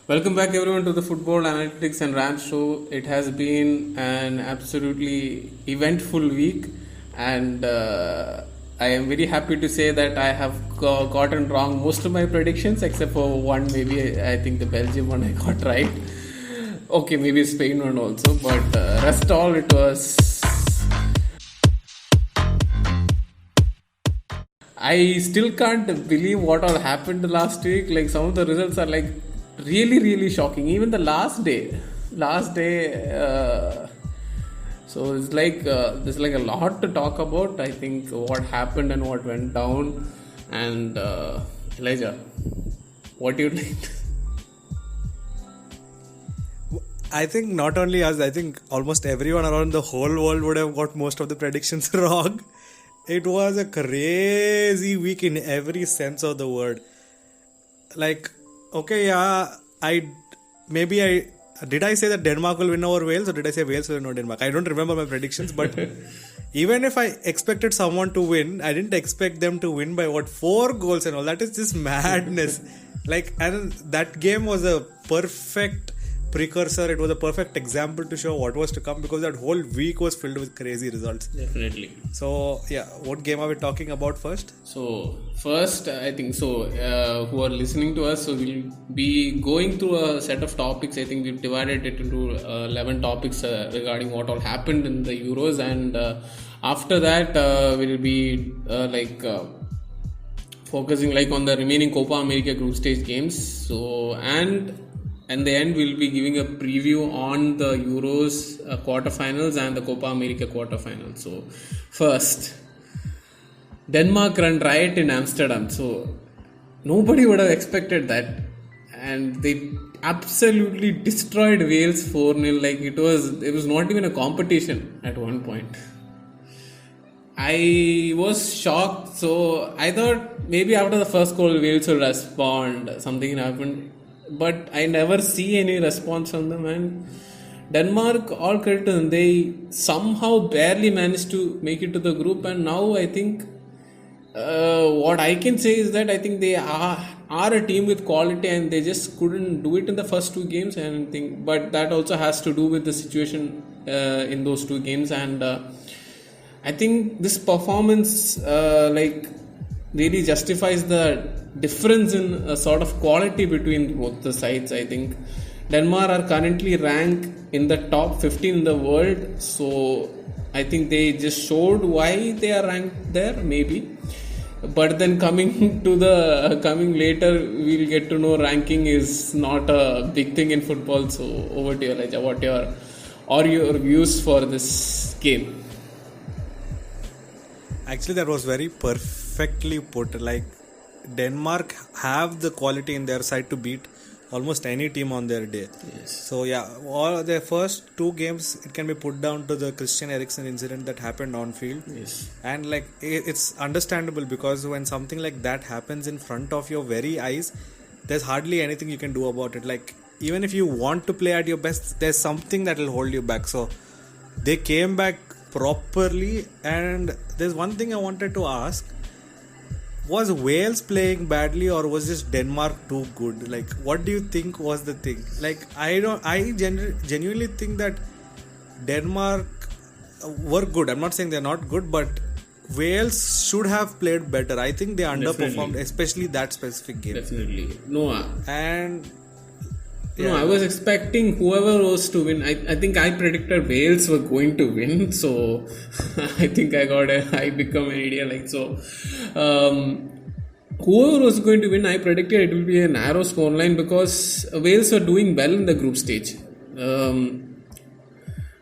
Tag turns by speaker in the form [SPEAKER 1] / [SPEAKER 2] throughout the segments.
[SPEAKER 1] Welcome back, everyone, to the Football Analytics and Rant Show. It has been an absolutely eventful week, and I am very happy to say that I have gotten wrong most of my predictions, except for one. Maybe I think the Belgium one I got right. Okay, maybe Spain one also, but rest all it was. I still can't believe what all happened last week. Like some of the results are like really shocking. Even the last day. So it's like there's like a lot to talk about. I think what happened and what went down. And Elijah, what do you think?
[SPEAKER 2] I think not only us, I think almost everyone around the whole world would have got most of the predictions wrong. It was a crazy week in every sense of the word. Like, okay, yeah, I did I say that Denmark will win over Wales, or did I say Wales will win over Denmark? I don't remember my predictions, but even if I expected someone to win, I didn't expect them to win by 4 goals and all. That is just madness. And that game was a perfect precursor. It was a perfect example to show what was to come, because that whole week was filled with crazy results.
[SPEAKER 1] Definitely.
[SPEAKER 2] So yeah, what game are we talking about first?
[SPEAKER 1] So first, I think who are listening to us, so we'll be going through a set of topics. I think we've divided it into 11 topics regarding what all happened in the Euros, and after that we'll be focusing like on the remaining Copa America group stage games. So and in the end, we'll be giving a preview on the Euros quarterfinals and the Copa America quarterfinals. So first, Denmark ran riot in Amsterdam. So nobody would have expected that, and they absolutely destroyed Wales 4-0. Like it was not even a competition at one point. I was shocked. So I thought maybe after the first goal Wales will respond, something happened, but I never see any response from them. And Denmark, all credit to them, they somehow barely managed to make it to the group. And now I think what I can say is that I think they are a team with quality, and they just couldn't do it in the first 2 games. And I think, but that also has to do with the situation in those 2 games. And I think this performance really justifies the difference in sort of quality between both the sides. I think Denmark are currently ranked in the top 15 in the world, so I think they just showed why they are ranked there, maybe. But then coming later, we'll get to know ranking is not a big thing in football. So over to you, Elijah. What are your views for this game?
[SPEAKER 2] Actually, that was very perfectly put. Like, Denmark have the quality in their side to beat almost any team on their day.
[SPEAKER 1] Yes.
[SPEAKER 2] So yeah, all their first 2 games, it can be put down to the Christian Eriksen incident that happened on field.
[SPEAKER 1] Yes.
[SPEAKER 2] And like it's understandable, because when something like that happens in front of your very eyes, there's hardly anything you can do about it. Like, even if you want to play at your best, there's something that will hold you back. So they came back properly. And there's one thing I wanted to ask: was Wales playing badly, or was just Denmark too good? Like, what do you think was the thing? Like, I genuinely think that Denmark were good. I'm not saying they're not good, but Wales should have played better. I think they underperformed,
[SPEAKER 1] Definitely.
[SPEAKER 2] especially that specific game.
[SPEAKER 1] Definitely. No,
[SPEAKER 2] And
[SPEAKER 1] no, I was expecting whoever was to win. I think I predicted Wales were going to win, so I think I become an idiot. Like so, whoever was going to win, I predicted it will be a narrow scoreline, because Wales were doing well in the group stage.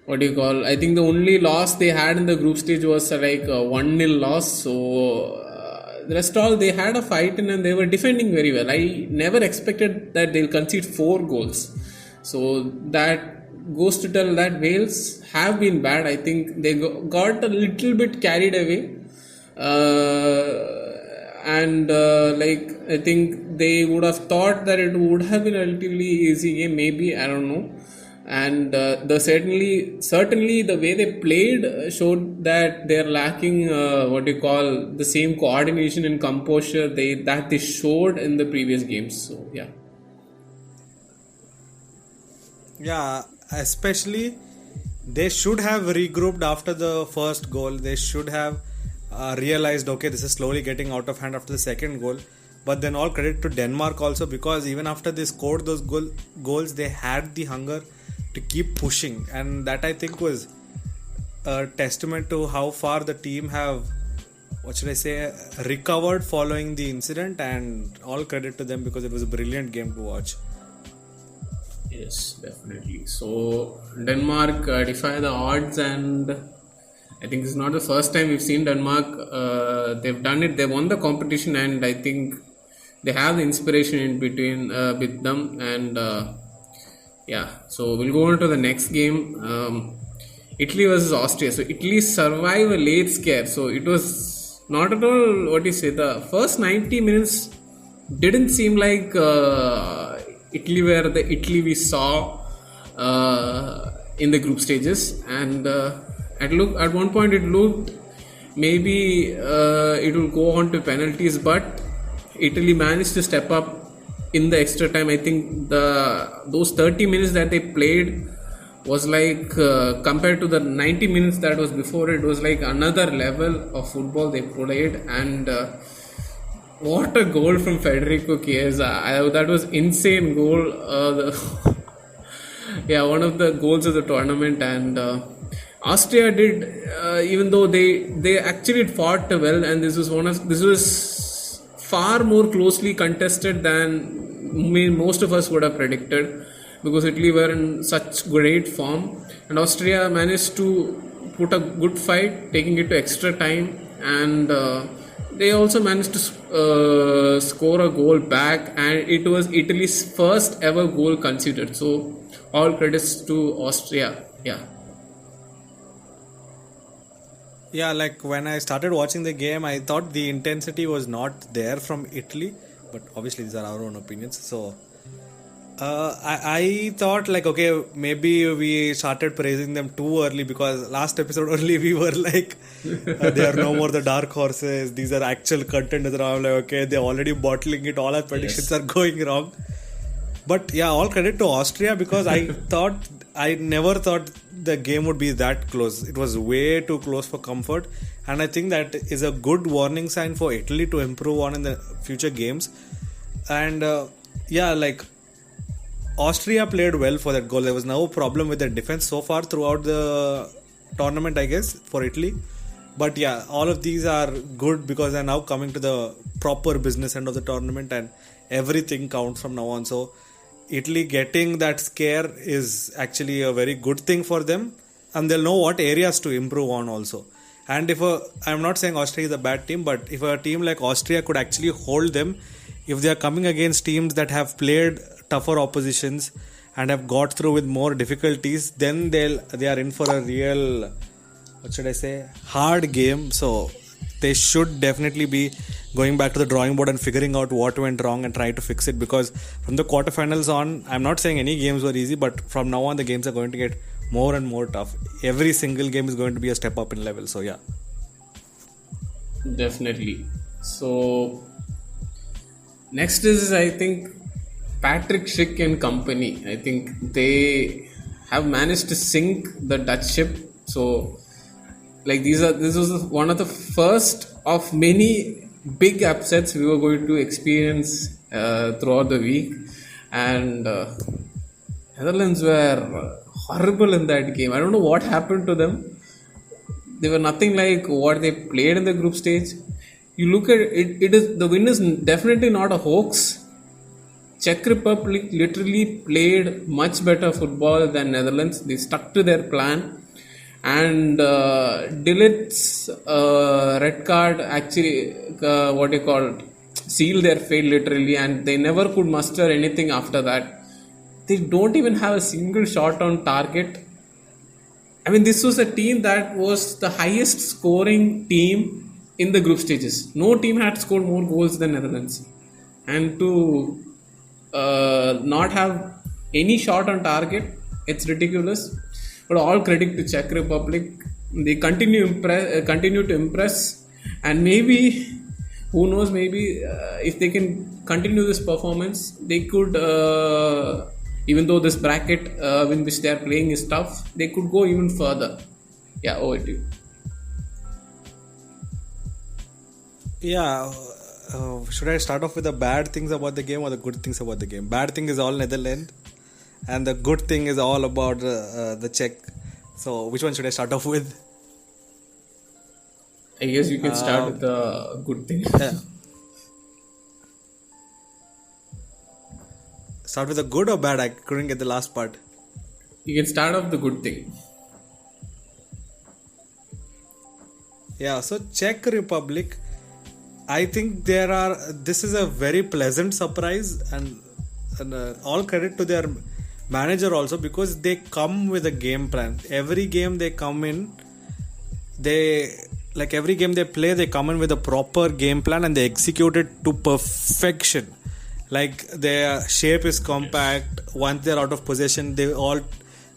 [SPEAKER 1] What do you call? I think the only loss they had in the group stage was like a 1-0 loss. So the rest all they had a fight in, and they were defending very well. I never expected that they'll concede 4 goals. So that goes to tell that Wales have been bad. I think they got a little bit carried away. I think they would have thought that it would have been a relatively easy game. Maybe, I don't know. And certainly the way they played showed that they're lacking the same coordination and composure they showed in the previous games. So yeah.
[SPEAKER 2] yeah, actually, that was very perfectly put. Like, Denmark have the quality in their side to beat almost any team on their day. So yeah,
[SPEAKER 1] So yeah.
[SPEAKER 2] Yeah, especially they should have regrouped after the first goal. They should have realized, okay, this is slowly getting out of hand after the second goal. But then all credit to Denmark also, because even after they scored those goals, they had the hunger to keep pushing, and that I think was a testament to how far the team have, what should I say, recovered following the incident, and all credit to them because it was a brilliant game to watch.
[SPEAKER 1] Yes, definitely. So Denmark defy the odds, and I think it's not the first time we've seen Denmark. They've done it. They won the competition, and I think they have the inspiration in between with them. And yeah, so we'll go on to the next game. Italy versus Austria. So Italy survived a late scare. So it was not at all what you say. The first 90 minutes didn't seem like Italy were the Italy we saw in the group stages, and at one point it looked maybe it will go on to penalties, but Italy managed to step up in the extra time. I think those 30 minutes that they played was like compared to the 90 minutes that was before, it was like another level of football they played. And what a goal from Federico Chiesa. That was insane goal. Yeah, one of the goals of the tournament. And Austria did, even though they actually fought well, and this was far more closely contested than most of us would have predicted, because Italy were in such great form, and Austria managed to put a good fight, taking it to extra time, and they also managed to score a goal back, and it was Italy's first ever goal conceded. So all credits to Austria.
[SPEAKER 2] Yeah, like when I started watching the game, I thought the intensity was not there from Italy, but obviously these are our own opinions. So I thought like, okay, maybe we started praising them too early, because last episode only we were like, they are no more the dark horses, these are actual contenders. I'm like, okay, they're already bottling it, all our predictions are going wrong. But yeah, all credit to Austria, because I never thought the game would be that close. It was way too close for comfort, and I think that is a good warning sign for Italy to improve on in the future games. And yeah, like Austria played well for that goal. There was no problem with their defense so far throughout the tournament, I guess, for Italy. But yeah, all of these are good because they're now coming to the proper business end of the tournament, and everything counts from now on. So Italy getting that scare is actually a very good thing for them, and they'll know what areas to improve on also. And I'm not saying Austria is a bad team, but if a team like Austria could actually hold them, if they are coming against teams that have played tougher oppositions and have got through with more difficulties, then they are in for a real, what should I say, hard game. So they should definitely be going back to the drawing board and figuring out what went wrong and try to fix it, because from the quarterfinals on, I'm not saying any games were easy, but from now on the games are going to get more and more tough. Every single game is going to be a step up in level. So yeah,
[SPEAKER 1] definitely. So next is, I think, Patrick Schick and company. I think they have managed to sink the Dutch ship. So like this was one of the first of many big upsets we were going to experience throughout the week, and Netherlands were horrible in that game. I don't know what happened to them. They were nothing like what they played in the group stage. You look at it, the win is definitely not a hoax. Czech Republic literally played much better football than Netherlands. They stuck to their plan, and Dilit's red card actually sealed their fate literally, and they never could muster anything after that. They don't even have a single shot on target. I mean, this was a team that was the highest scoring team in the group stages. No team had scored more goals than Netherlands, and to not have any shot on target, it's ridiculous. But all credit to Czech Republic. They continue to impress, and maybe, who knows, maybe if they can continue this performance, they could even though this bracket in which they are playing is tough, they could go even further. Yeah, over to you.
[SPEAKER 2] Yeah, should I start off with the bad things about the game or the good things about the game? Bad thing is all Netherlands, and the good thing is all about the Czech. So, which one should I start off with?
[SPEAKER 1] I guess you can start with the good thing.
[SPEAKER 2] Yeah. Start with the good or bad? I couldn't get the last part.
[SPEAKER 1] You can start off the good thing.
[SPEAKER 2] Yeah, so Czech Republic, I think this is a very pleasant surprise, and all credit to their manager also, because they come with a game plan. Every game they come in, every game they play, they come in with a proper game plan and they execute it to perfection. Like, their shape is compact. Once they're out of possession, they all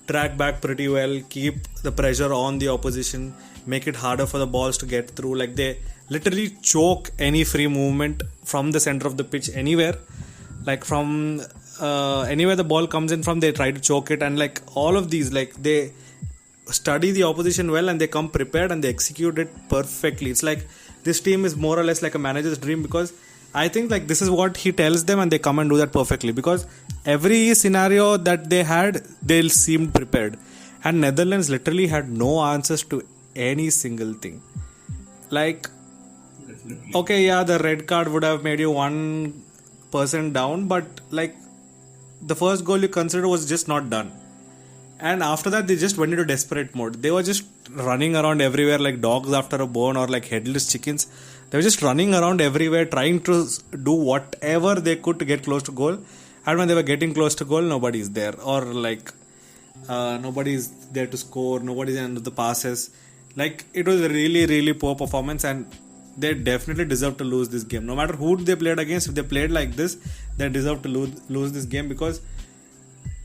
[SPEAKER 2] track back pretty well, keep the pressure on the opposition, make it harder for the balls to get through. Like, they literally choke any free movement from the center of the pitch anywhere. Like, from anywhere the ball comes in from, they try to choke it. And like, all of these, like, they study the opposition well and they come prepared and they execute it perfectly. It's like this team is more or less like a manager's dream, because I think like this is what he tells them and they come and do that perfectly, because every scenario that they had, they seemed prepared. And Netherlands literally had no answers to any single thing. Like, okay, yeah, the red card would have made you 1% down, but like, the first goal you consider was just not done. And after that, they just went into desperate mode. They were just running around everywhere like dogs after a bone, or like headless chickens. They were just running around everywhere trying to do whatever they could to get close to goal. And when they were getting close to goal, nobody's there. Or like, nobody's there to score. Nobody's in the passes. Like, it was a really, really poor performance, and they definitely deserve to lose this game. No matter who they played against, if they played like this, they deserve to lose this game, because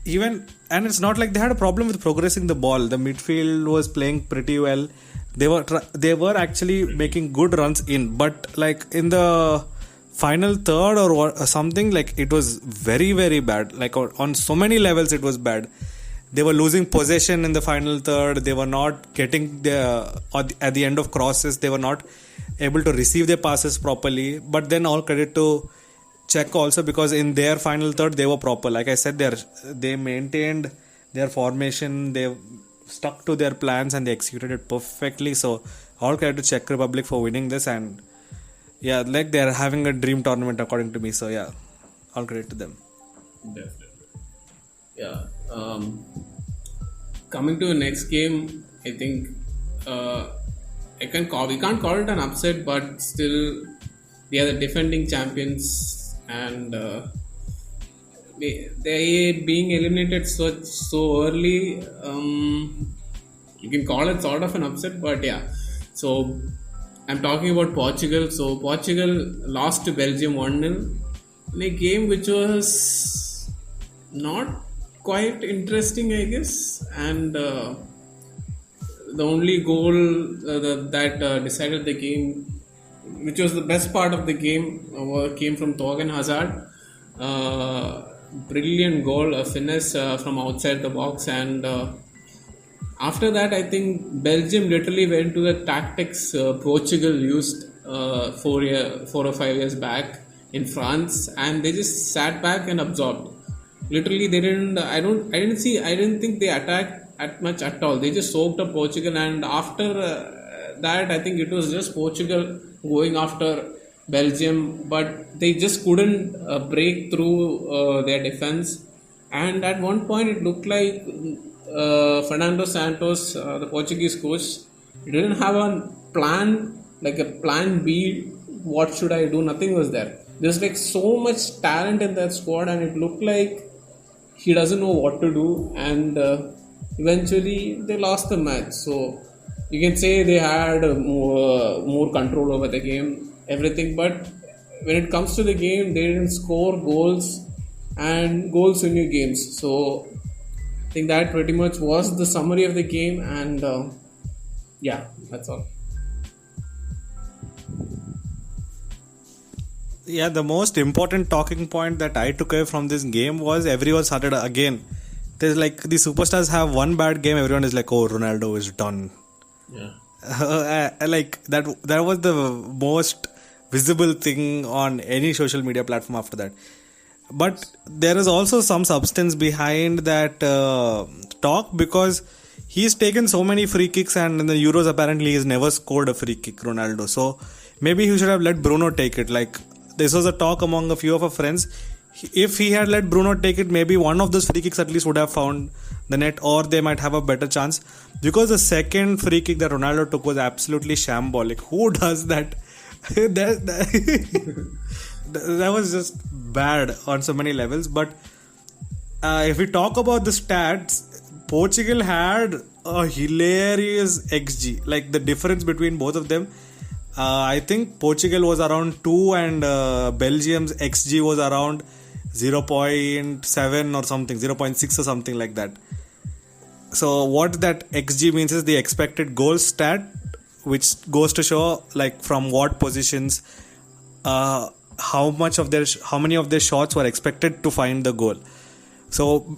[SPEAKER 2] and it's not like they had a problem with progressing the ball. The midfield was playing pretty well. They were actually making good runs in, but like in the final third or something, like it was very, very bad. Like on so many levels, it was bad. They were losing possession in the final third. They were not getting at the end of crosses. They were not able to receive their passes properly. But then all credit to Czech also, because in their final third they were proper. Like I said, they maintained their formation. They stuck to their plans and they executed it perfectly. So all credit to Czech Republic for winning this, and yeah, like they're having a dream tournament according to me. So yeah, all credit to them.
[SPEAKER 1] Definitely. Yeah. Coming to the next game, I think we can't call it an upset, but still they are the defending champions, and they being eliminated so early. You can call it sort of an upset, but yeah. So I'm talking about Portugal. So Portugal lost to Belgium 1-0 in a game which was not quite interesting, I guess, and the only goal that decided the game, which was the best part of the game, came from Thorgan Hazard. Brilliant goal, a finesse from outside the box, and after that, I think Belgium literally went to the tactics Portugal used 4 or 5 years back in France, and they just sat back and absorbed. Literally, they didn't. I didn't think they attacked much at all. They just soaked up Portugal, and after that, I think it was just Portugal going after Belgium, but they just couldn't break through their defense. And at one point, it looked like Fernando Santos, the Portuguese coach, didn't have a plan, like a plan B. What should I do? Nothing was there. There's like so much talent in that squad, and it looked like he doesn't know what to do, and eventually they lost the match. So you can say they had more control over the game, everything, but when it comes to the game, they didn't score goals, and goals win you games. So I think that pretty much was the summary of the game, and yeah, that's all.
[SPEAKER 2] Yeah, the most important talking point that I took away from this game was everyone started again. There's like the superstars have one bad game, everyone is like, oh, Ronaldo is done.
[SPEAKER 1] Yeah.
[SPEAKER 2] Like that was the most visible thing on any social media platform after that. But there is also some substance behind that talk, because he's taken so many free kicks, and in the Euros apparently he's never scored a free kick, Ronaldo. So maybe he should have let Bruno take it. Like, this was a talk among a few of our friends. If he had let Bruno take it, maybe one of those free kicks at least would have found the net, or they might have a better chance. Because the second free kick that Ronaldo took was absolutely shambolic. Who does that? That was just bad on so many levels. But if we talk about the stats, Portugal had a hilarious XG. Like, the difference between both of them, I think Portugal was around 2 and Belgium's XG was around 0.7 or something, 0.6 or something like that. So what that XG means is the expected goal stat, which goes to show like from what positions, how many of their shots were expected to find the goal. So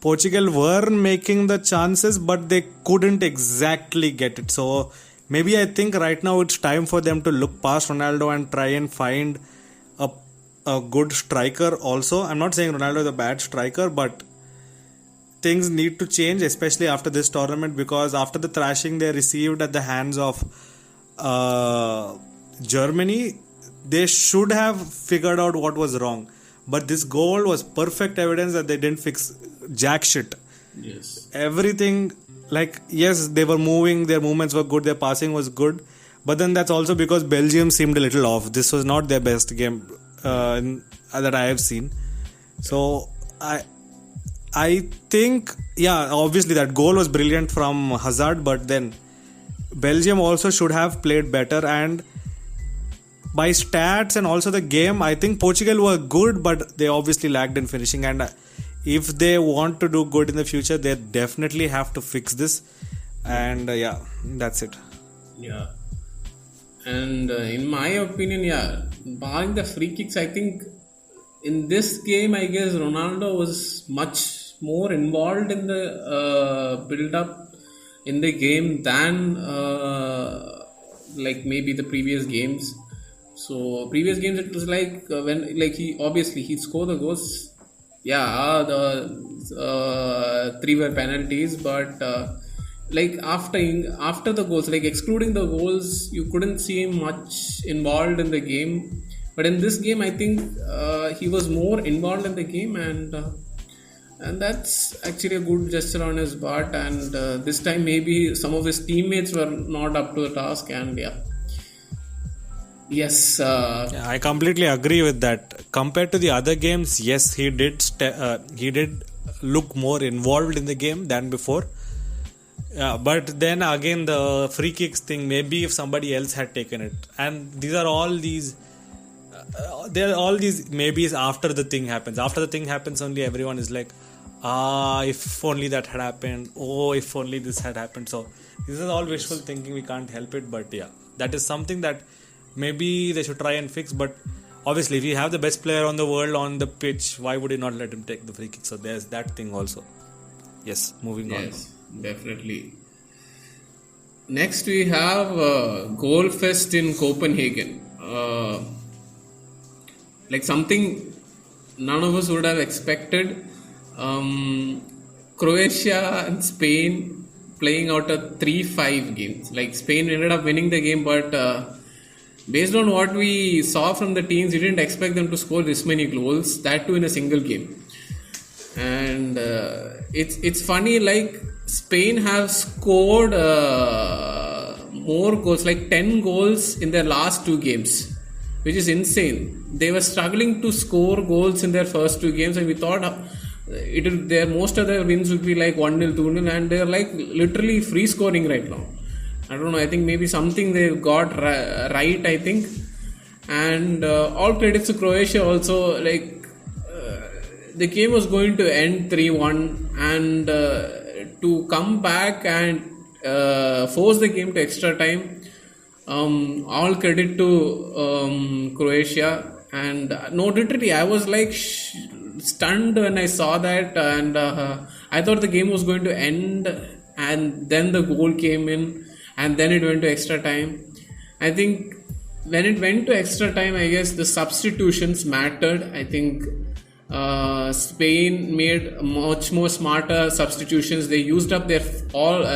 [SPEAKER 2] Portugal were making the chances, but they couldn't exactly get it. So maybe I think right now it's time for them to look past Ronaldo and try and find a good striker also. I'm not saying Ronaldo is a bad striker, but things need to change, especially after this tournament, because after the thrashing they received at the hands of Germany, they should have figured out what was wrong. But this goal was perfect evidence that they didn't fix jack shit.
[SPEAKER 1] Yes.
[SPEAKER 2] Everything, like, yes, they were moving, their movements were good, their passing was good, but then that's also because Belgium seemed a little off. This was not their best game that I have seen. So I think, yeah, obviously that goal was brilliant from Hazard, but then Belgium also should have played better. And by stats and also the game, I think Portugal were good, but they obviously lacked in finishing. And if they want to do good in the future, they definitely have to fix this. And yeah, that's it.
[SPEAKER 1] Yeah. And in my opinion, yeah, barring the free kicks, I think in this game, I guess Ronaldo was much more involved in the build-up in the game than like maybe the previous games. So previous games it was like when like he scored the goals. Yeah, the 3 were penalties, but like after the goals, like excluding the goals, you couldn't see him much involved in the game. But in this game, I think he was more involved in the game, and that's actually a good gesture on his part. And this time, maybe some of his teammates were not up to the task, and yeah. Yes.
[SPEAKER 2] Yeah, I completely agree with that. Compared to the other games, yes, he did look more involved in the game than before. Yeah, but then again, the free kicks thing, maybe if somebody else had taken it. And there are all these maybes after the thing happens. After the thing happens, only everyone is like, if only that had happened. Oh, if only this had happened. So this is all wishful thinking. We can't help it. But yeah, that is something that maybe they should try and fix. But obviously, if you have the best player on the world on the pitch, why would you not let him take the free kick? So there's that thing also. Yes, moving on.
[SPEAKER 1] Yes, definitely. Next, we have Goal Fest in Copenhagen. Like something none of us would have expected. Croatia and Spain playing out a 3-5 game. Like Spain ended up winning the game, but based on what we saw from the teams, we didn't expect them to score this many goals, that too in a single game. And it's funny, like Spain have scored more goals, like 10 goals in their last 2 games, which is insane. They were struggling to score goals in their first 2 games, and we thought most of their wins would be like 1-0, 2-0, and they're like literally free scoring right now. I don't know, I think maybe something they got right, I think. And all credits to Croatia also, like the game was going to end 3-1, and to come back and force the game to extra time, all credit to Croatia. And no, literally, I was like stunned when I saw that, and I thought the game was going to end, and then the goal came in, and then it went to extra time. I think when it went to extra time, I guess the substitutions mattered. I think Spain made much more smarter substitutions. They used up their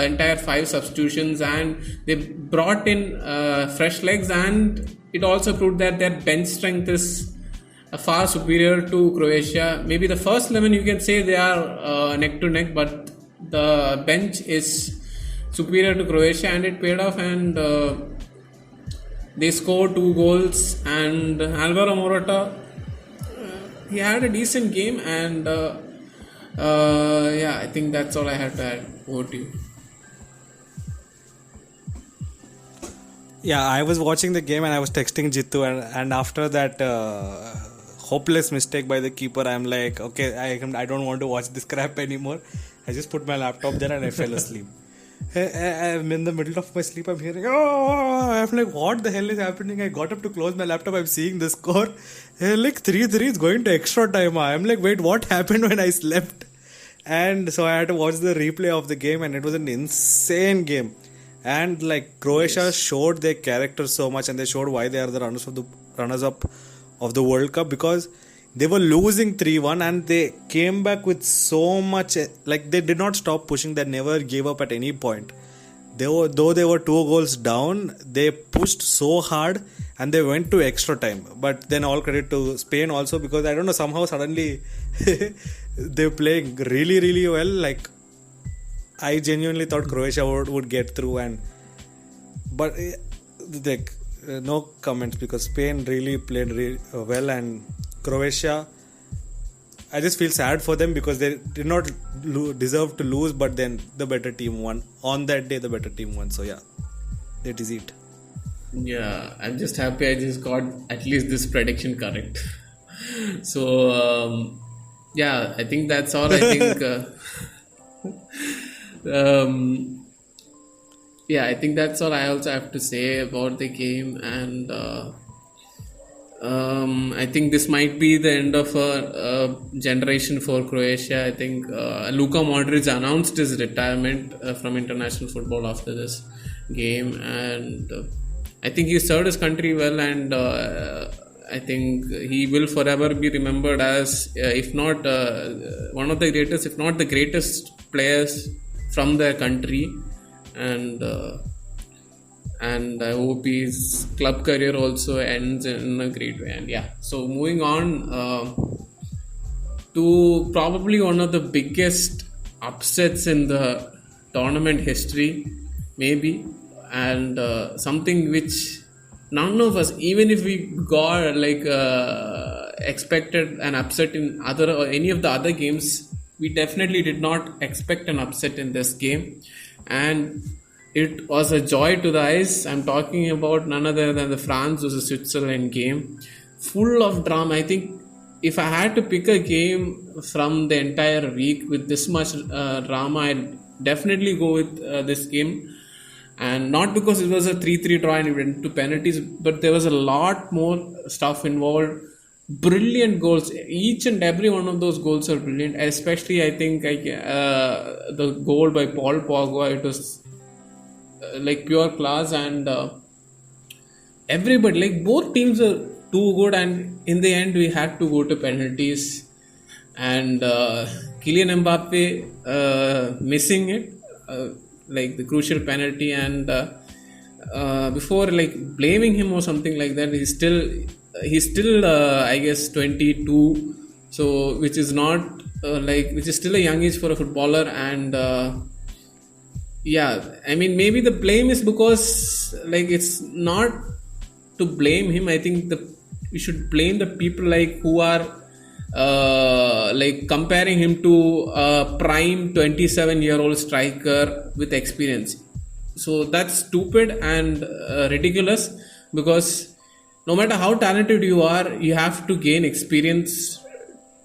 [SPEAKER 1] entire 5 substitutions, and they brought in fresh legs, and it also proved that their bench strength is far superior to Croatia. Maybe the first 11 you can say they are neck to neck, but the bench is superior to Croatia, and it paid off. And they scored 2 goals, and Alvaro Morata, he had a decent game, and I think that's all I had to add. Over to you.
[SPEAKER 2] Yeah, I was watching the game and I was texting Jitu, and after that hopeless mistake by the keeper, I'm like, okay, I don't want to watch this crap anymore. I just put my laptop there and I fell asleep. I'm in the middle of my sleep, I'm hearing, oh, I'm like, what the hell is happening? I got up to close my laptop, I'm seeing the score. Like 3-3 is going to extra time. I'm like, wait, what happened when I slept? And so I had to watch the replay of the game, and it was an insane game. And like Croatia showed their character so much, and they showed why they are the runners up of the World Cup, because they were losing 3-1 and they came back with so much, like they did not stop pushing. They never gave up at any point. Though they were 2 goals down, they pushed so hard and they went to extra time. But then all credit to Spain also, because I don't know, somehow suddenly they're playing really, really well. Like I genuinely thought Croatia would get through, but no comments, because Spain really played really well, and Croatia, I just feel sad for them because they did not deserve to lose, but then the better team won. On that day, the better team won. So yeah, that is it.
[SPEAKER 1] Yeah, I'm just happy I just got at least this prediction correct. So I think that's all. I think I think that's all I also have to say about the game, and I think this might be the end of a generation for Croatia. I think Luka Modric announced his retirement from international football after this game, and I think he served his country well, and I think he will forever be remembered as, if not one of the greatest, if not the greatest players from their country, and I hope his club career also ends in a great way. And so moving on to probably one of the biggest upsets in the tournament history, maybe, and something which none of us, even if we got expected an upset in any of the other games, we definitely did not expect an upset in this game, and it was a joy to the eyes. I'm talking about none other than the France vs Switzerland game, full of drama. I think if I had to pick a game from the entire week with this much drama, I'd definitely go with this game. And not because it was a 3-3 draw and it went to penalties, but there was a lot more stuff involved. Brilliant goals. Each and every one of those goals are brilliant. Especially, I think, the goal by Paul Pogba. It was like pure class, and everybody, like both teams are too good, and in the end we had to go to penalties, and Kylian Mbappe missing it, like the crucial penalty, and before like blaming him or something like that, he's still I guess 22, so which is not which is still a young age for a footballer. And I mean, maybe the blame is because it's not to blame him. I think we should blame the people who are comparing him to a prime 27-year-old striker with experience. So that's stupid and ridiculous, because no matter how talented you are, you have to gain experience.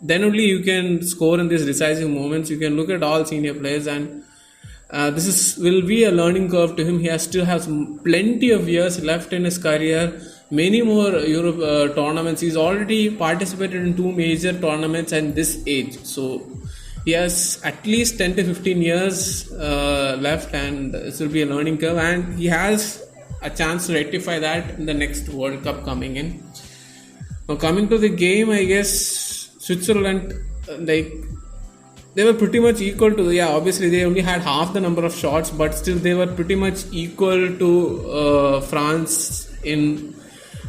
[SPEAKER 1] Then only you can score in these decisive moments. You can look at all senior players, and will be a learning curve to him. He still has plenty of years left in his career. many more Europe tournaments. He's already participated in two major tournaments at this age, so he has at least 10 to 15 years left, and this will be a learning curve, and he has a chance to rectify that in the next World Cup coming in. Now, coming to the game, I guess Switzerland, like, they were pretty much equal to, yeah, obviously they only had half the number of shots, but still they were pretty much equal to France in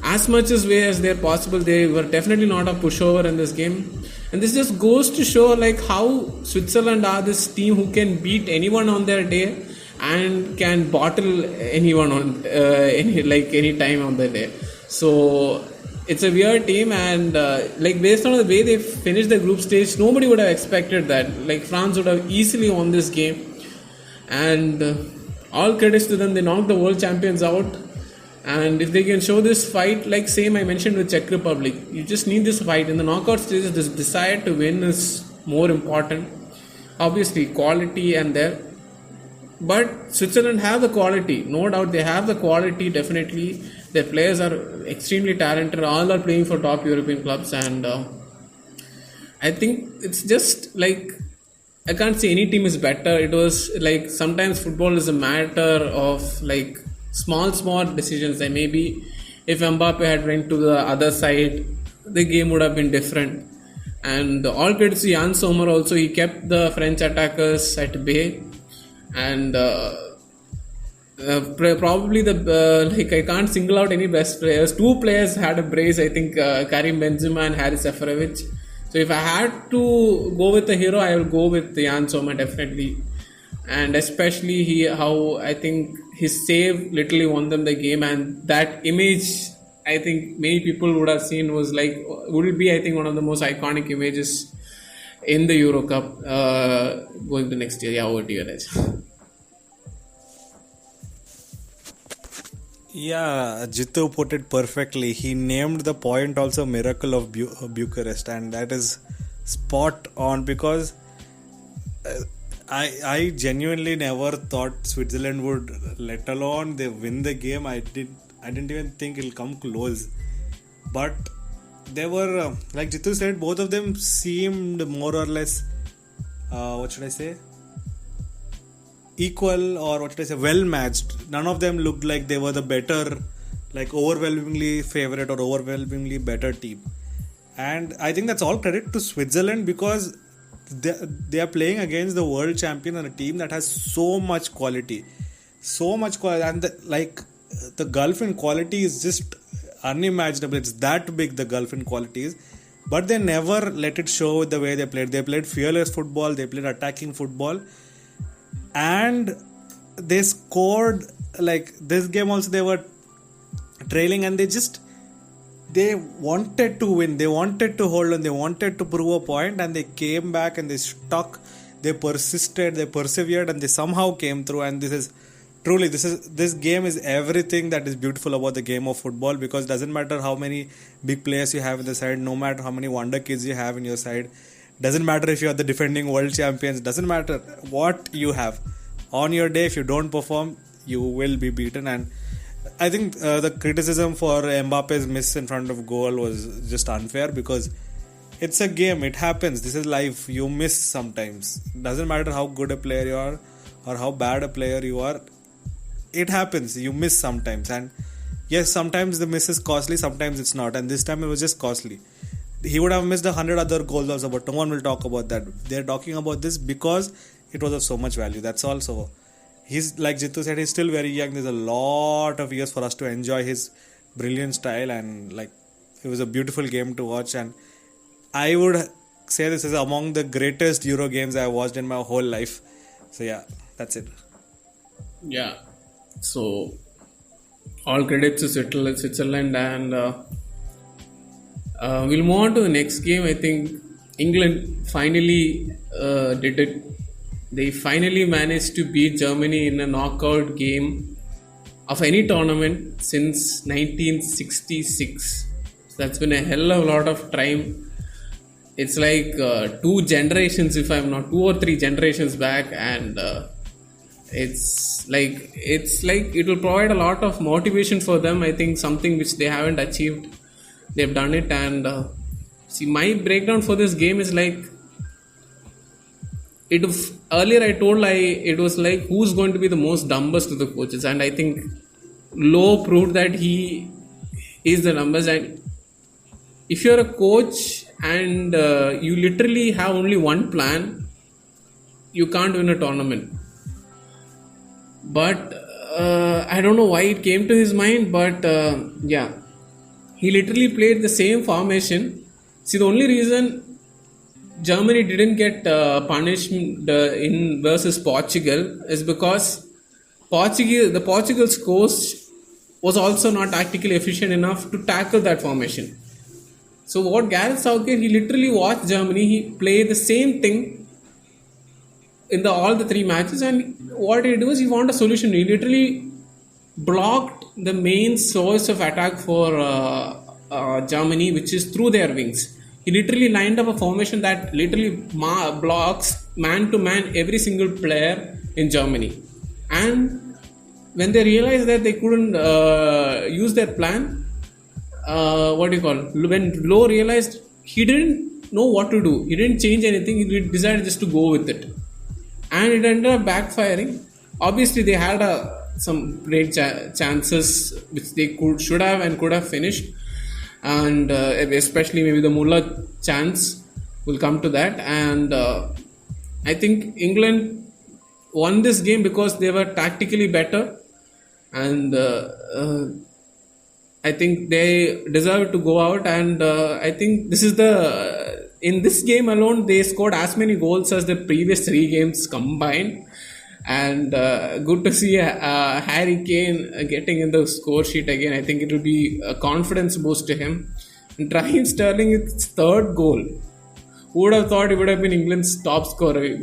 [SPEAKER 1] as much as way as they're possible. They were definitely not a pushover in this game, and this just goes to show like how Switzerland are this team who can beat anyone on their day and can bottle anyone on any time on their day. So it's a weird team, and like based on the way they finished the group stage, nobody would have expected that. Like France would have easily won this game, and all credits to them. They knocked the world champions out, and if they can show this fight, like same I mentioned with Czech Republic, you just need this fight in the knockout stages. This desire to win is more important. Obviously, quality and there. But Switzerland have the quality, no doubt they have the quality, definitely. Their players are extremely talented, all are playing for top European clubs, and I think it's just like, I can't say any team is better. It was like sometimes football is a matter of like small decisions. Like maybe if Mbappe had went to the other side, the game would have been different. And all credits to Jan Sommer also, he kept the French attackers at bay. And probably the like I can't single out any best players. Two players had a brace, I think, Karim Benzema and Haris Seferovic. So if I had to go with a hero, I will go with Jan Sommer definitely, and especially how I think his save literally won them the game, and that image I think many people would have seen would be I think one of the most iconic images in the Euro Cup going to next year. Yeah, over to you, Raj.
[SPEAKER 2] Yeah, Jitu put it perfectly. He named the point also Miracle of Bucharest, and that is spot on, because I genuinely never thought Switzerland would, let alone they win the game. I didn't even think it'll come close. But they were, like Jitu said, both of them seemed more or less, what should I say? Equal, or what should I say, well matched. None of them looked like they were the better, like overwhelmingly favorite or overwhelmingly better team. And I think that's all credit to Switzerland, because they are playing against the world champion and a team that has so much quality, and the gulf in quality is just unimaginable. It's that big, the gulf in quality is, but they never let it show the way they played. They played fearless football, they played attacking football, and they scored. Like this game also, they were trailing, and they wanted to win, they wanted to hold on, they wanted to prove a point, and they came back and they stuck, they persisted, they persevered, and they somehow came through. And this game is everything that is beautiful about the game of football, because it doesn't matter how many big players you have in the side, no matter how many wonder kids you have in your side, doesn't matter if you are the defending world champions, doesn't matter what you have on your day, if you don't perform, you will be beaten. And I think the criticism for Mbappe's miss in front of goal was just unfair, because it's a game, it happens, this is life, you miss sometimes. Doesn't matter how good a player you are or how bad a player you are, it happens, you miss sometimes. And yes, sometimes the miss is costly, sometimes it's not, and this time it was just costly. He would have missed 100 other goals also, but no one will talk about that. They're talking about this because it was of so much value, that's all. So he's, like Jitu said, he's still very young. There's a lot of years for us to enjoy his brilliant style, and like it was a beautiful game to watch. And I would say this is among the greatest Euro games I've watched in my whole life. So yeah, that's it.
[SPEAKER 1] Yeah, so all credit to Switzerland, and we'll move on to the next game. I think England finally did it. They finally managed to beat Germany in a knockout game of any tournament since 1966. So that's been a hell of a lot of time. It's like 2 generations, if I'm not 2 or 3 generations back, and It's like it will provide a lot of motivation for them. I think something which they haven't achieved, they've done it. And see, my breakdown for this game is like earlier I told it was like who's going to be the most dumbest of the coaches, and I think Lowe proved that he is the numbers. And if you're a coach and you literally have only one plan, you can't win a tournament. But I don't know why it came to his mind, but yeah, he literally played the same formation. See, the only reason Germany didn't get punished in versus Portugal is because the Portugal's coach was also not tactically efficient enough to tackle that formation. So what Gareth Southgate, he literally watched Germany, he played the same thing in all the three matches, and what he did was he found a solution. He literally blocked the main source of attack for Germany, which is through their wings. He literally lined up a formation that literally blocks man to man every single player in Germany. And when they realized that they couldn't use their plan, when Lowe realized he didn't know what to do, he didn't change anything, he decided just to go with it. And it ended up backfiring. Obviously, they had some great chances which they should have and could have finished. And especially maybe the Muller chance will come to that. And I think England won this game because they were tactically better, and I think they deserve to go out. And I think this is in this game alone they scored as many goals as the previous three games combined. And good to see Harry Kane getting in the score sheet again. I think it will be a confidence boost to him. And Raheem Sterling, its third goal. Who would have thought it would have been England's top scorer?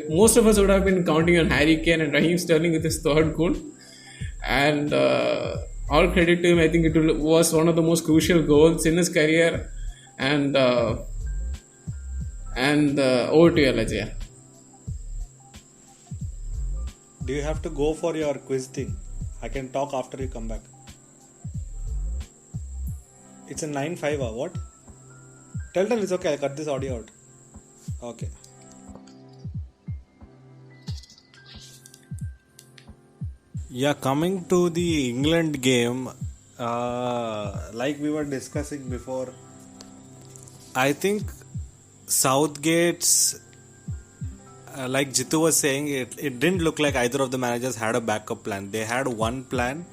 [SPEAKER 1] Most of us would have been counting on Harry Kane, and Raheem Sterling with his third goal. And all credit to him. I think it was one of the most crucial goals in his career. And over to you, Alajaya.
[SPEAKER 2] Do you have to go for your quiz thing? I can talk after you come back. It's a 9-5 or what? Tell it's okay, I'll cut this audio out. Okay. Yeah, coming to the England game, like we were discussing before, I think Southgate's like Jitu was saying, it didn't look like either of the managers had a backup plan. They had one plan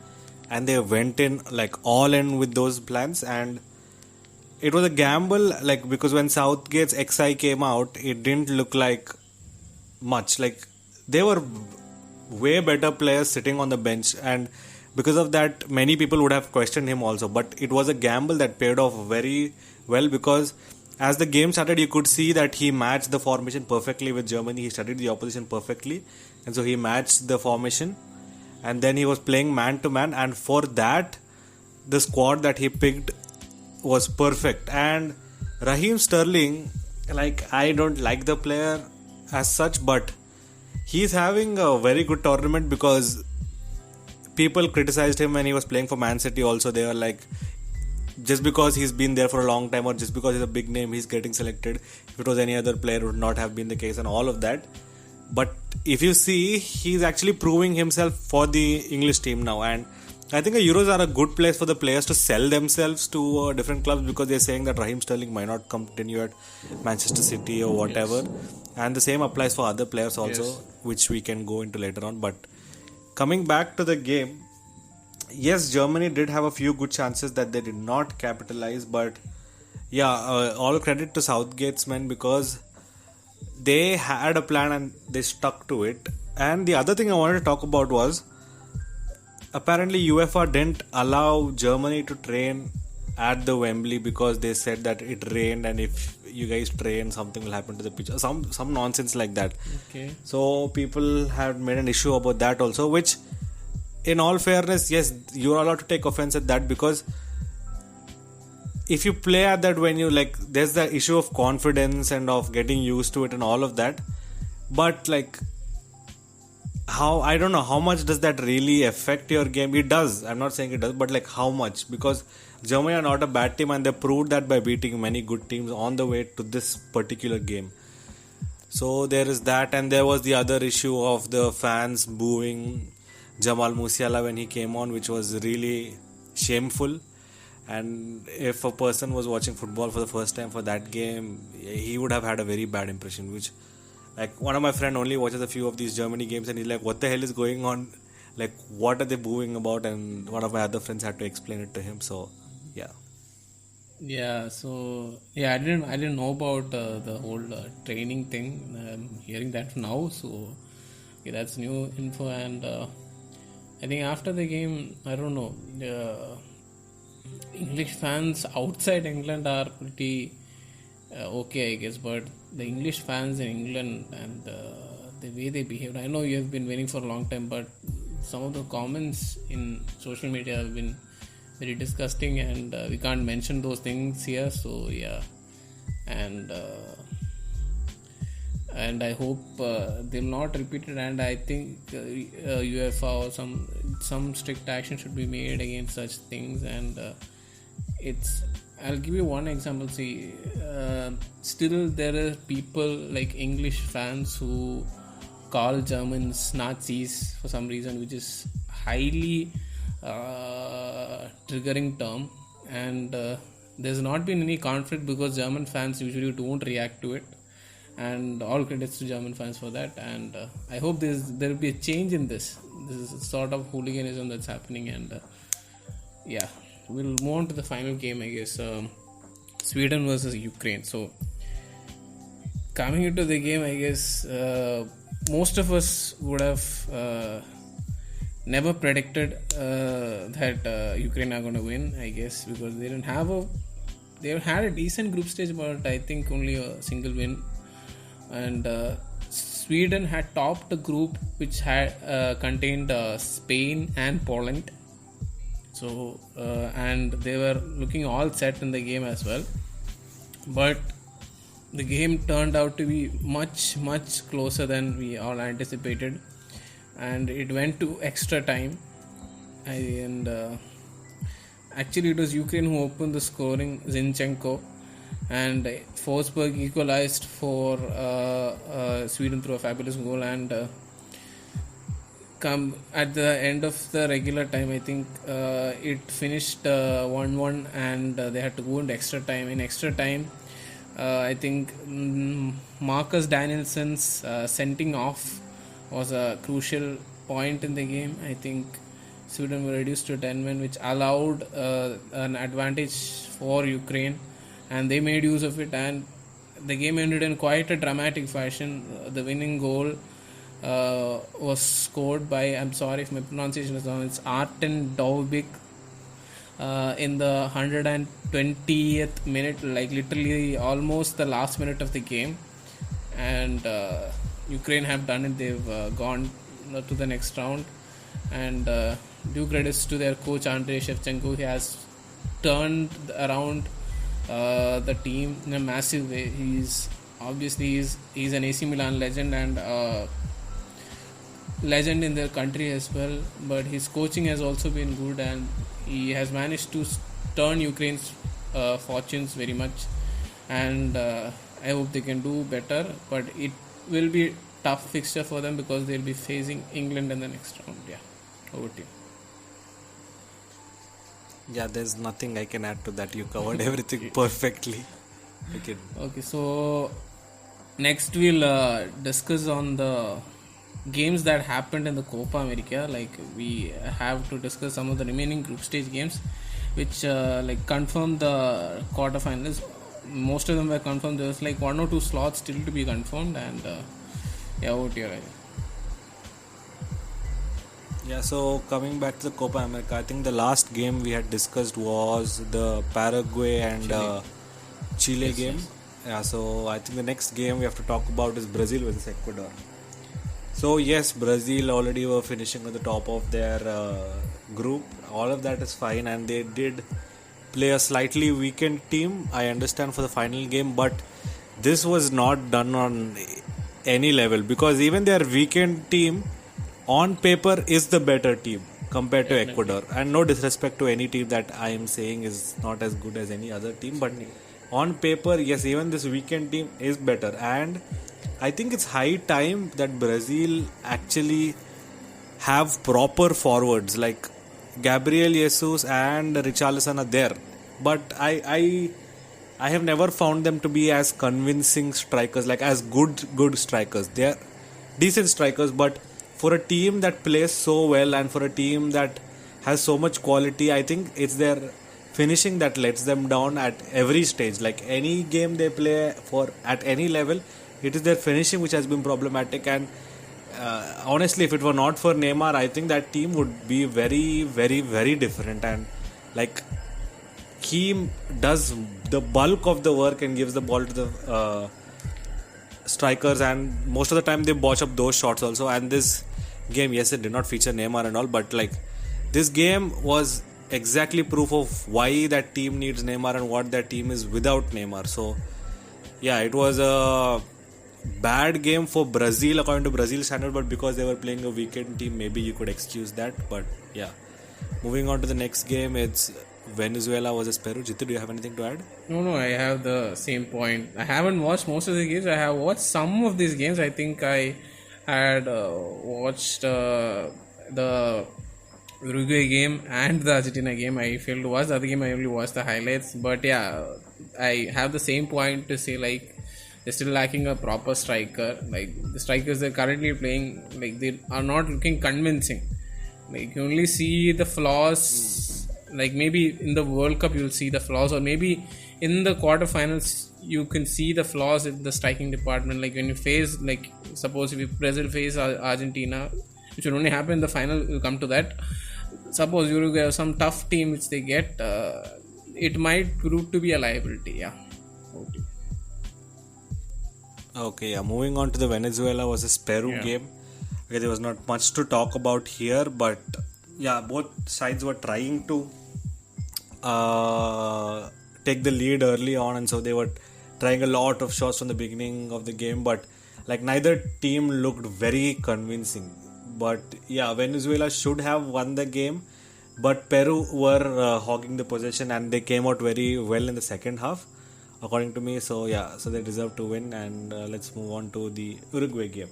[SPEAKER 2] and they went in like all in with those plans, and it was a gamble, like, because when Southgate's XI came out, it didn't look like much. Like, they were way better players sitting on the bench, and because of that many people would have questioned him also. But it was a gamble that paid off very well, because as the game started, you could see that he matched the formation perfectly with Germany. He studied the opposition perfectly, and so he matched the formation, and then he was playing man to man, and for that the squad that he picked was perfect. And Raheem Sterling, like, I don't like the player as such, but he's having a very good tournament, because people criticized him when he was playing for Man City also. They were like, just because he's been there for a long time, or just because he's a big name, he's getting selected. If it was any other player, it would not have been the case, and all of that. But if you see, he's actually proving himself for the English team now, and I think the Euros are a good place for the players to sell themselves to different clubs, because they're saying that Raheem Sterling might not continue at Manchester City or whatever. Yes. And the same applies for other players also, yes, which we can go into later on. But coming back to the game, yes, Germany did have a few good chances that they did not capitalize, but yeah, all credit to Southgate's men, because they had a plan and they stuck to it. And the other thing I wanted to talk about was, apparently UEFA didn't allow Germany to train at the Wembley because they said that it rained, and if you guys train, something will happen to the pitch. Some nonsense like that.
[SPEAKER 1] Okay.
[SPEAKER 2] So people have made an issue about that also, which, in all fairness, yes, you are allowed to take offense at that, because if you play at that venue, like, there's the issue of confidence and of getting used to it and all of that. But like, how, I don't know how much does that really affect your game. It does. I'm not saying it does, but like how much? Because Germany are not a bad team, and they proved that by beating many good teams on the way to this particular game. So there is that, and there was the other issue of the fans booing Jamal Musiala when he came on, which was really shameful. And if a person was watching football for the first time for that game, he would have had a very bad impression. Which, like, one of my friend only watches a few of these Germany games, and he's like, "What the hell is going on? Like, what are they booing about?" And one of my other friends had to explain it to him. So, yeah.
[SPEAKER 1] Yeah, so yeah, I didn't know about the whole training thing. I'm hearing that now, so yeah, that's new info. And I think after the game, I don't know, the English fans outside England are pretty okay, I guess, but the English fans in England and the way they behaved, I know you have been waiting for a long time, but some of the comments in social media have been very disgusting, and we can't mention those things here. So yeah, and I hope they'll not repeat it. And I think UEFA or some strict action should be made against such things. And I'll give you one example. See, still there are people like English fans who call Germans Nazis for some reason, which is highly triggering term. And there's not been any conflict because German fans usually don't react to it, and all credits to German fans for that. And I hope there will be a change in this is a sort of hooliganism that's happening. And yeah, we'll move on to the final game, I guess. Sweden versus Ukraine. So coming into the game, I guess most of us would have never predicted that Ukraine are going to win, I guess, because they've had a decent group stage, but I think only a single win. And Sweden had topped a group which had contained Spain and Poland. So and they were looking all set in the game as well, but the game turned out to be much closer than we all anticipated, and it went to extra time. And actually it was Ukraine who opened the scoring, Zinchenko, and Forsberg equalized for Sweden through a fabulous goal. And come at the end of the regular time, I think it finished 1-1, and they had to go into extra time. In extra time, I think Marcus Danielson's sending off was a crucial point in the game. I think Sweden were reduced to 10 men, which allowed an advantage for Ukraine, and they made use of it, and the game ended in quite a dramatic fashion. The winning goal was scored by, I'm sorry if my pronunciation is wrong, it's Arten Dovbik in the 120th minute, like literally almost the last minute of the game. And Ukraine have done it. They've gone to the next round, and due credits to their coach Andrei Shevchenko. He has turned around the team in a massive way. He's an AC Milan legend and legend in their country as well, but his coaching has also been good, and he has managed to turn Ukraine's fortunes very much. And I hope they can do better, but it will be tough fixture for them because they'll be facing England in the next round. Yeah, over to you.
[SPEAKER 2] Yeah, there's nothing I can add to that. You covered everything perfectly.
[SPEAKER 1] Okay, so next we'll discuss on the games that happened in the Copa America. Like, we have to discuss some of the remaining group stage games which confirmed the quarterfinals. Most of them were confirmed. There was like 1 or 2 slots still to be confirmed. And over to you, Raja.
[SPEAKER 2] Yeah, so coming back to the Copa America, I think the last game we had discussed was the Paraguay and Chile game. Yes. Yeah, so I think the next game we have to talk about is Brazil versus Ecuador. So yes, Brazil already were finishing at the top of their group. All of that is fine, and they did play a slightly weakened team, I understand, for the final game, but this was not done on any level, because even their weakened team on paper is the better team compared to Ecuador. And no disrespect to any team that I am saying is not as good as any other team, but on paper, yes, even this weekend team is better. And I think it's high time that Brazil actually have proper forwards like Gabriel Jesus and Richarlison are there, but I have never found them to be as convincing strikers, like as good strikers. They are decent strikers, but for a team that plays so well and for a team that has so much quality, I think it's their finishing that lets them down at every stage. Like any game they play for at any level, it is their finishing which has been problematic. And honestly, if it were not for Neymar, I think that team would be very, very, very different. And like he does the bulk of the work and gives the ball to the strikers, and most of the time they botch up those shots also. And this game, yes, it did not feature Neymar and all, but like this game was exactly proof of why that team needs Neymar and what that team is without Neymar. So yeah, it was a bad game for Brazil according to Brazil standard, but because they were playing a weekend team, maybe you could excuse that. But yeah, moving on to the next game, it's Venezuela versus Peru. Jitu, do you have anything to add?
[SPEAKER 1] No, I have the same point. I haven't watched most of the games. I have watched some of these games. I think I had watched the Uruguay game and the Argentina game. I failed to watch the other game. I only watched the highlights. But yeah, I have the same point to say, like, they're still lacking a proper striker. Like, the strikers they're currently playing, like, they are not looking convincing. Like, you only see the flaws. Like, maybe in the World Cup you'll see the flaws, or maybe in the quarterfinals you can see the flaws in the striking department. Like, when you face, like, suppose if Brazil face Argentina, which will only happen in the final, we'll come to that. Suppose Uruguay or some tough team which they get, it might prove to be a liability. Yeah.
[SPEAKER 2] Okay, yeah. Moving on to the Venezuela versus Peru game. Okay, there was not much to talk about here, but yeah, both sides were trying to take the lead early on, and so they were trying a lot of shots from the beginning of the game, but like neither team looked very convincing. But yeah, Venezuela should have won the game, but Peru were hogging the possession and they came out very well in the second half, according to me. So yeah, so they deserve to win. And let's move on to the Uruguay game.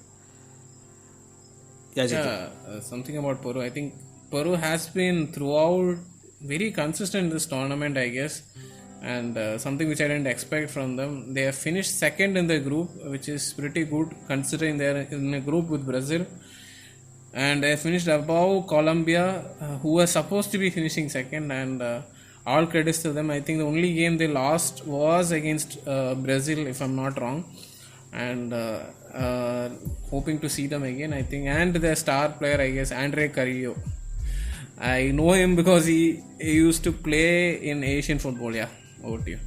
[SPEAKER 1] Yeah, something about Peru. I think Peru has been throughout very consistent in this tournament, I guess, and something which I didn't expect from them. They have finished second in the group, which is pretty good considering they're in a group with Brazil, and they finished above Colombia, who was supposed to be finishing second, and all credits to them. I think the only game they lost was against Brazil, if I'm not wrong, and hoping to see them again, I think. And their star player, I guess, Andre Carrillo. I know him because he used to play in Asian football. Yeah, over to you.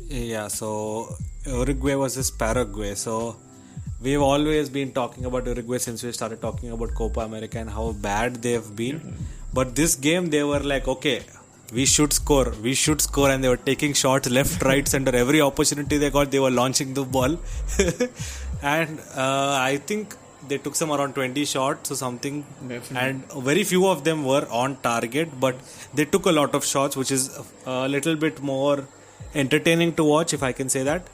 [SPEAKER 2] Yeah, so Uruguay versus Paraguay. So we've always been talking about Uruguay since we started talking about Copa America and how bad they've been. But this game, they were like, okay, we should score, and they were taking shots left, right, center. Every opportunity they got, they were launching the ball. And I think they took some around 20 shots or something. Definitely. And very few of them were on target, but they took a lot of shots, which is a little bit more entertaining to watch, if I can say that.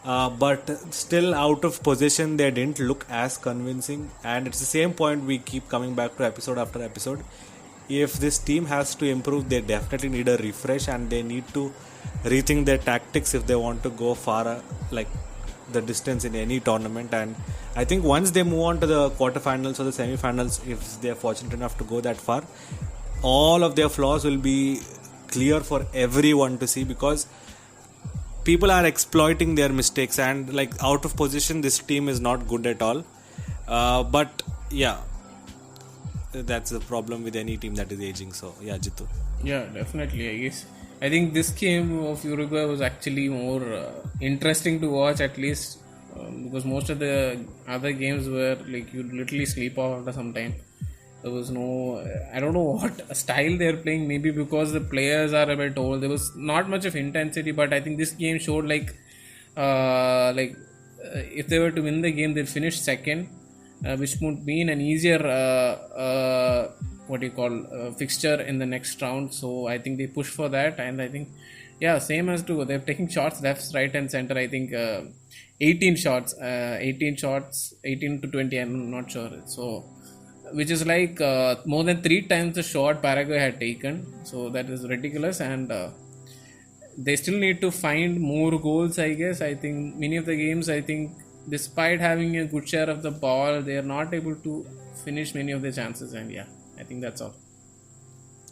[SPEAKER 2] But still, out of position, they didn't look as convincing. And it's the same point we keep coming back to episode after episode. If this team has to improve, they definitely need a refresh, and they need to rethink their tactics if they want to go far, like the distance in any tournament. And I think once they move on to the quarterfinals or the semifinals, if they are fortunate enough to go that far, all of their flaws will be clear for everyone to see, because people are exploiting their mistakes, and like out of position, this team is not good at all. But yeah, that's the problem with any team that is aging. So yeah, Jitu.
[SPEAKER 1] Yeah, definitely. I guess I think this game of Uruguay was actually more interesting to watch, at least because most of the other games were like you literally sleep off after some time. There was no, I don't know what style they're playing. Maybe because the players are a bit old, there was not much of intensity. But I think this game showed like if they were to win the game, they'd finish second, which would mean an easier fixture in the next round. So I think they push for that, and I think same as too. They're taking shots left, right, and center. I think 18 shots, 18 to 20. I'm not sure. So which is like more than 3 times the shot Paraguay had taken. So that is ridiculous, and they still need to find more goals, I guess. I think many of the games, I think despite having a good share of the ball, they are not able to finish many of the chances, and I think that's all.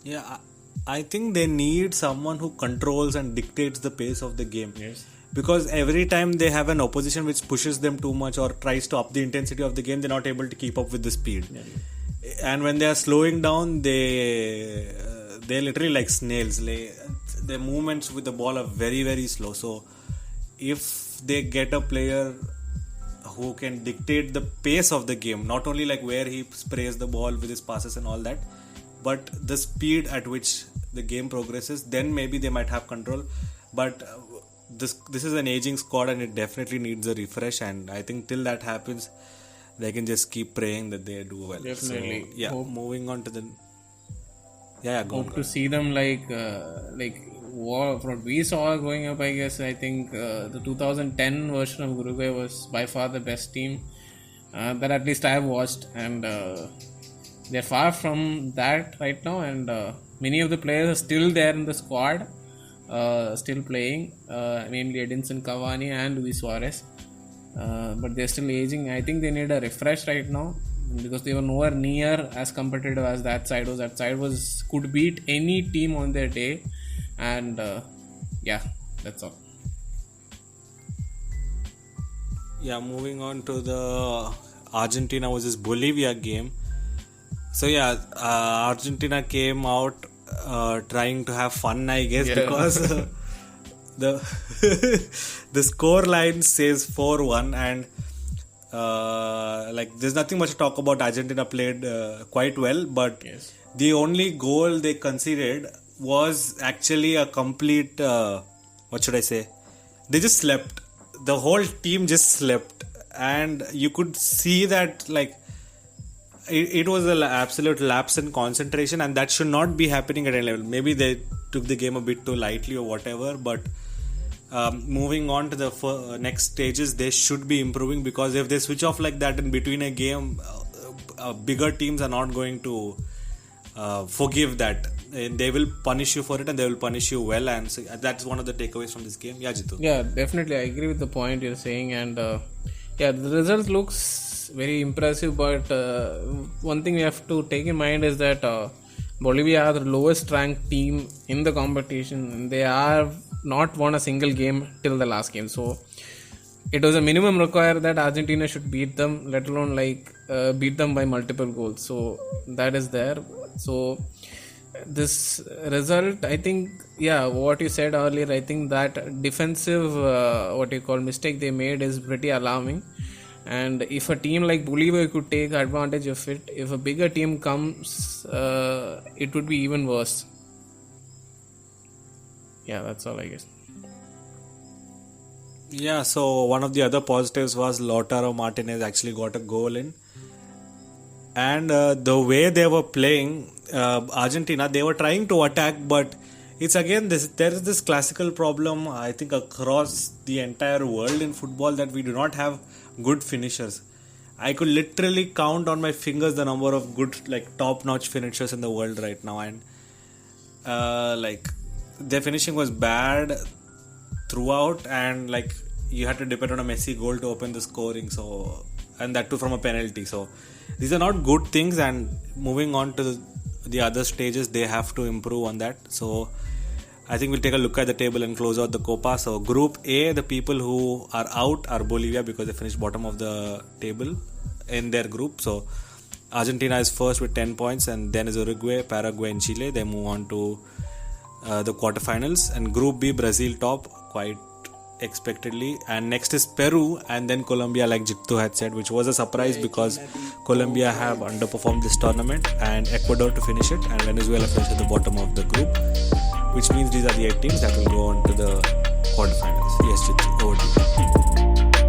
[SPEAKER 2] Yeah, I think they need someone who controls and dictates the pace of the game.
[SPEAKER 1] Yes.
[SPEAKER 2] Because every time they have an opposition which pushes them too much or tries to up the intensity of the game, they're not able to keep up with the speed.
[SPEAKER 1] Yeah.
[SPEAKER 2] And when they are slowing down, they're literally like snails. Their movements with the ball are very, very slow. So if they get a player who can dictate the pace of the game, not only like where he sprays the ball with his passes and all that, but the speed at which the game progresses, then maybe they might have control. But this is an aging squad, and it definitely needs a refresh, and I think till that happens, they can just keep praying that they do well.
[SPEAKER 1] Definitely.
[SPEAKER 2] So, moving on to the
[SPEAKER 1] hope to see them like what we saw growing up. I guess I think the 2010 version of Uruguay was by far the best team that at least I have watched, and they're far from that right now, and many of the players are still there in the squad, still playing, mainly Edinson Cavani and Luis Suarez, but they're still aging. I think they need a refresh right now, because they were nowhere near as competitive as that side was. That side could beat any team on their day, and that's all.
[SPEAKER 2] Moving on to the Argentina versus Bolivia game. So Argentina came out trying to have fun, I guess, because the the score line says 4-1, and there's nothing much to talk about. Argentina played quite well, but the only goal they conceded was actually a complete they just slept. The whole team just slept, and you could see that it was an absolute lapse in concentration, and that should not be happening at any level. Maybe they took the game a bit too lightly or whatever, but moving on to the next stages, they should be improving, because if they switch off like that in between a game, bigger teams are not going to forgive that. They will punish you for it, and they will punish you well, and so that's one of the takeaways from this game. Jitu.
[SPEAKER 1] Yeah, definitely, I agree with the point you're saying, and the result looks very impressive, but one thing we have to take in mind is that Bolivia are the lowest ranked team in the competition, and they have not won a single game till the last game. So it was a minimum required that Argentina should beat them, let alone beat them by multiple goals. So that is there. So this result, I think, what you said earlier, I think that defensive mistake they made is pretty alarming. And if a team like Bolivia could take advantage of it, if a bigger team comes, it would be even worse. That's all, I guess.
[SPEAKER 2] So one of the other positives was Lautaro Martinez actually got a goal in. And the way they were playing, Argentina, they were trying to attack, but it's again there is this classical problem, I think, across the entire world in football, that we do not have good finishers. I could literally count on my fingers the number of good, top-notch finishers in the world right now, and their finishing was bad throughout, and you had to depend on a Messi goal to open the scoring, so, and that too from a penalty. So these are not good things, and moving on to the other stages, they have to improve on that. So I think we'll take a look at the table and close out the Copa. So Group A, the people who are out are Bolivia, because they finished bottom of the table in their group. So Argentina is first with 10 points, and then is Uruguay, Paraguay and Chile. They move on to the quarterfinals. And Group B, Brazil top quite expectedly, and next is Peru, and then Colombia, like Jittu had said, which was a surprise because Colombia have underperformed this tournament, and Ecuador to finish it, and Venezuela finished at the bottom of the group, which means these are the 8 teams that will go on to the quarterfinals. Yes, Jittu, over to you.